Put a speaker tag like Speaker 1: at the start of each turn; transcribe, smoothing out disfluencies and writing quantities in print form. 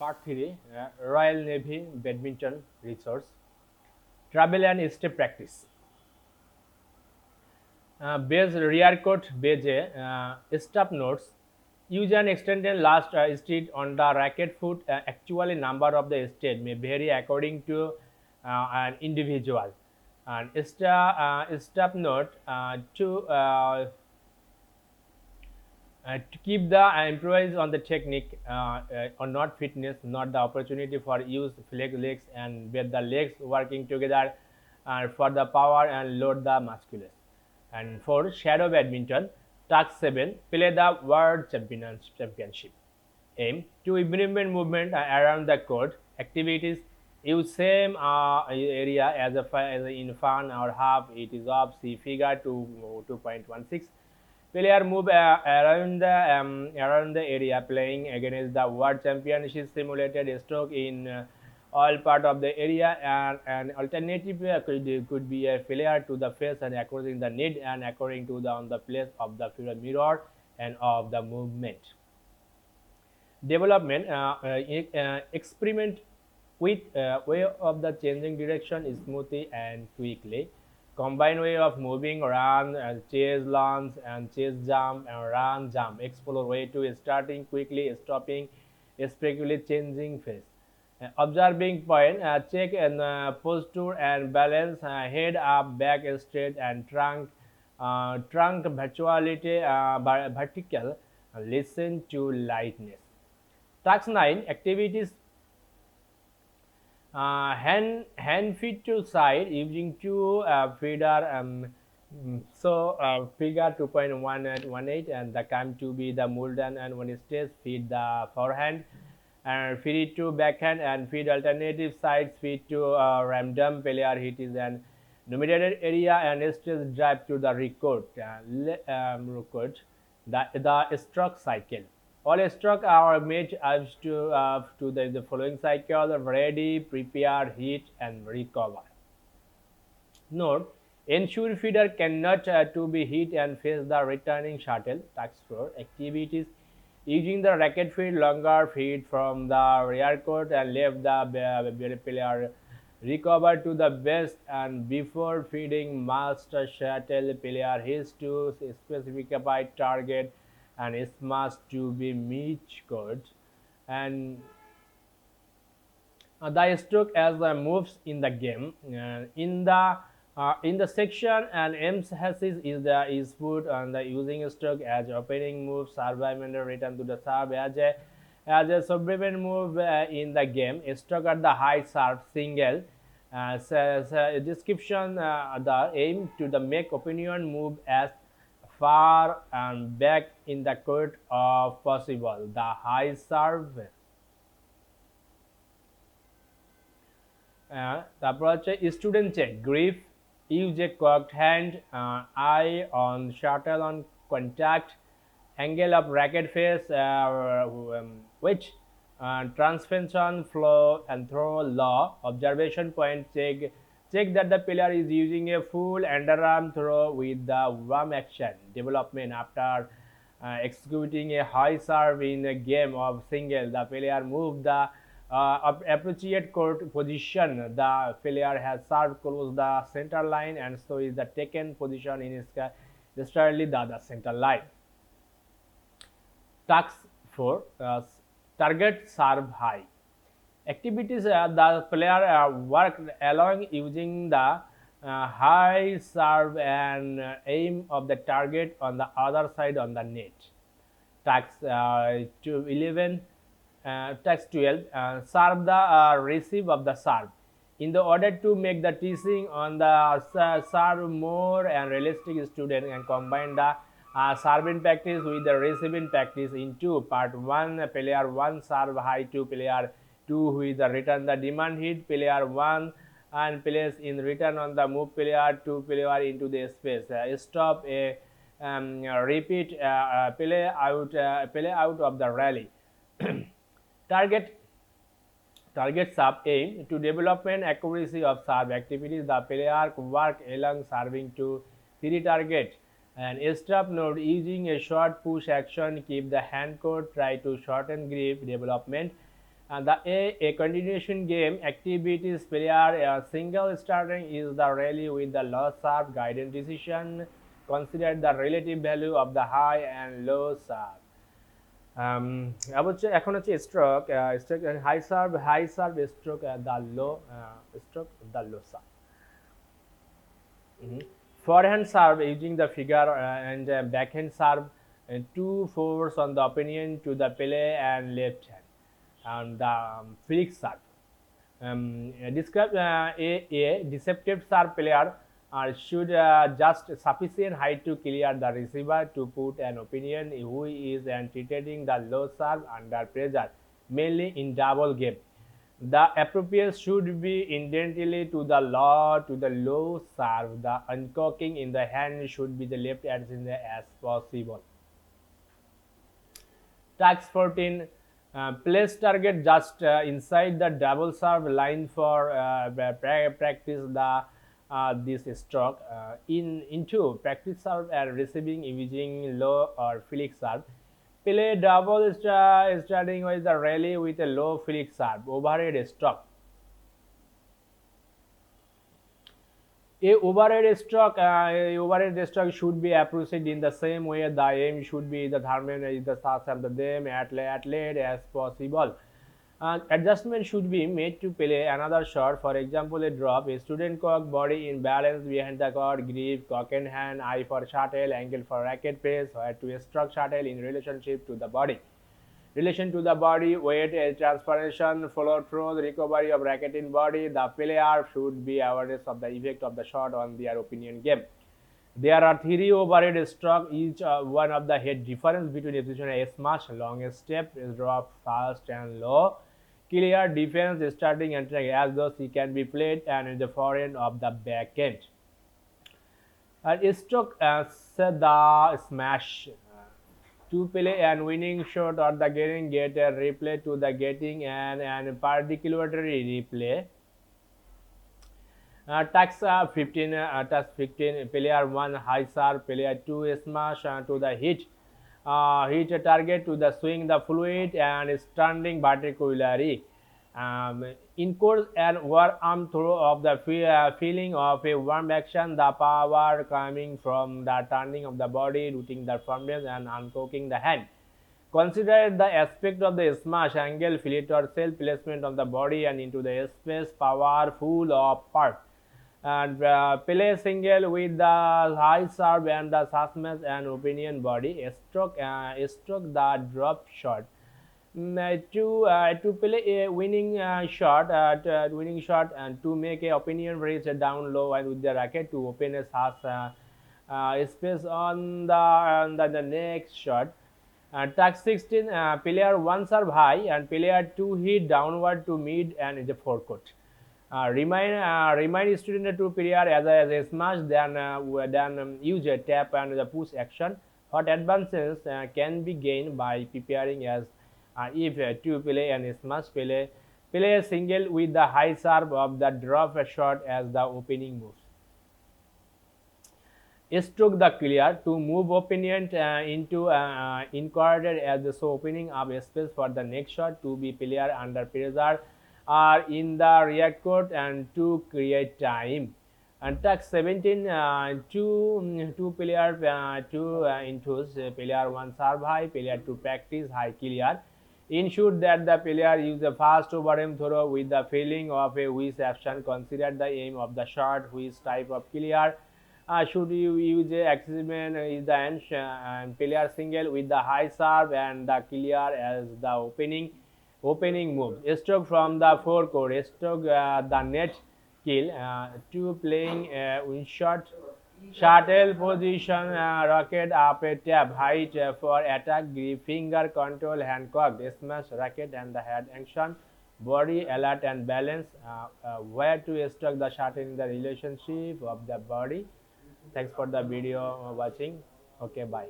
Speaker 1: Part-03 Royal Navy Badminton Resource Travel and Step Practice Base rear court base step notes use an extended last street on the racket foot. Actually, number of the state may vary according to an individual. And step note to keep the employees on the technique or not fitness, not the opportunity for use flex legs and with the legs working together for the power and load the musculus. And for shadow badminton, task 7 play the world championship. Aim to implement movement around the court. Activities use same area as in fun or half. It is of see figure 2.16. Player move around the area playing against the world championship simulated stroke in all part of the area, and an alternative could be a failure to the face and according the need and according to the on the place of the mirror and of the movement. Development experiment with way of the changing direction smoothly and quickly. Combine way of moving around and chase launch and chase jump and run jump. Explore way to starting quickly, stopping, especially changing phase. Observing point, check and posture and balance, head up, back straight and trunk virtuality, vertical. Listen to lightness. Task 9 activities hand feed to side using two feeder figure 2.18 and the come to be the Mulden and one stage feed the forehand and feed it to backhand and feed alternative sides feed to random player hit is an nominated area and stage drive to the record the stroke cycle. All stroke are made as to the following cycle: ready, prepare, hit, and recover. Note: ensure feeder cannot to be hit and face the returning shuttle. Task 4 activities using the racket feed longer feed from the rear court and left the player recover to the best and before feeding master shuttle player his to specify target and smash to be meet court and the stroke as the moves in the game. In the section and emphasis is put on the using stroke as opening move, survival return to the serve as a subsequent move in the game. Stroke at the high serve single. Description the aim to the make opinion move as far and back in the court of possible. The high serve. তারপর হচ্ছে student check grip use a cocked hand eye on shuttle on contact angle of racket face which transmission flow and throw law observation point check that the player is using a full underarm throw with the warm action development after executing a high serve in a game of single the player move the appropriate court position. The player has served close the center line and so is the taken position in necessarily the center line. Task 4 target serve high. Activities the player work along using the high serve and aim of the target on the other side on the net. Task 11 Text 12 serve the receive of the serve in the order to make the teaching on the serve more and realistic student and combine the serving practice with the receiving practice into part 1 player 1 serve high to player 2 who is the return the demand hit player 1 and place in return on the move player 2 player into the space stop a repeat play out of the rally. Target serve aim to development accuracy of serve activities. The player work along serving to 3 target and stop node using a short push action keep the hand court try to shorten grip development A continuation game activities player single starting is the rally with the low serve guidance decision. Consider the relative value of the high and low serve. এখন হচ্ছে stroke stroke high serve stroke the low stroke the low serve. Forehand serve using the figure and backhand serve, two force on the opinion to the play and left hand, and the flick serve. Describe a deceptive serve player should just sufficient height to clear the receiver to put an opinion who is anticipating the low serve under pressure, mainly in double game. The appropriate should be intently to the low serve. The uncocking in the hand should be the left as possible. Task 14. Place target just inside the double serve line for practice this stroke. Into practice serve and receiving using low or flick serve. Play double starting with the rally with a low flick serve. Overhead stroke. A overhead stroke should be approached in the same way. The aim should be the thermal is the stars of the them athlete as possible. Adjustment should be made to play another shot. For example, a drop. A student cock body in balance behind the court, grip, cock in hand, eye for shuttle, ankle for racket pace, where to struck shuttle in relationship to the body. Relation to the body, weight, transpiration, follow through, the recovery of racket in body. The player should be awareness of the effect of the shot on their opinion game. There are three overhead strokes, each one of the head difference between position a smash, long step, drop, fast and low. Clear defense, starting and track as those he can be played and in the forehand of the back end. Stroke the smash. To play and winning shot or the getting get a replay to the getting and particularly replay. Task 15 player 1 high serve, player 2 smash to the hit a target to the swing the fluid and standing vertically. In course and war arm throw of the feeling of a warm action, the power coming from the turning of the body, rooting the firmness and uncocking the hand. Consider the aspect of the smash, angle, fillet or self placement of the body and into the space, powerful of part. And play single with the high serve and the smash and opinion body, stroke the drop shot. To play a winning shot and to make a opinion raise down low and with the racket to open a space on the next shot. Task 16 player 1 serve high and player 2 hit downward to mid and in the forecourt. Remind student to player as a smash then use a tap and the push action. What advances can be gained by preparing as if to play and smash play a single with the high serve of the drop shot as the opening moves. Stroke the clear to move opponent into incorporated as the opening up a space for the next shot to be player under pressure or in the react court and to create time. And task 17 two player two into player 1 serve high, player 2 practice high clear. Ensure that the player use a fast overhand throw with the feeling of a which action. Consider the aim of the shot, which type of clear. Should you use a accompaniment is the and player single with the high serve and the clear as the opening move. Stroke from the forecourt. Stroke the net kill to playing win shot. Shuttle position, rocket up a tap, height for attack, grip, finger control, hand cocked, smash, racket and the head action, body alert and balance, where to struck the shuttle in the relationship of the body. Thanks for the video watching. Okay, bye.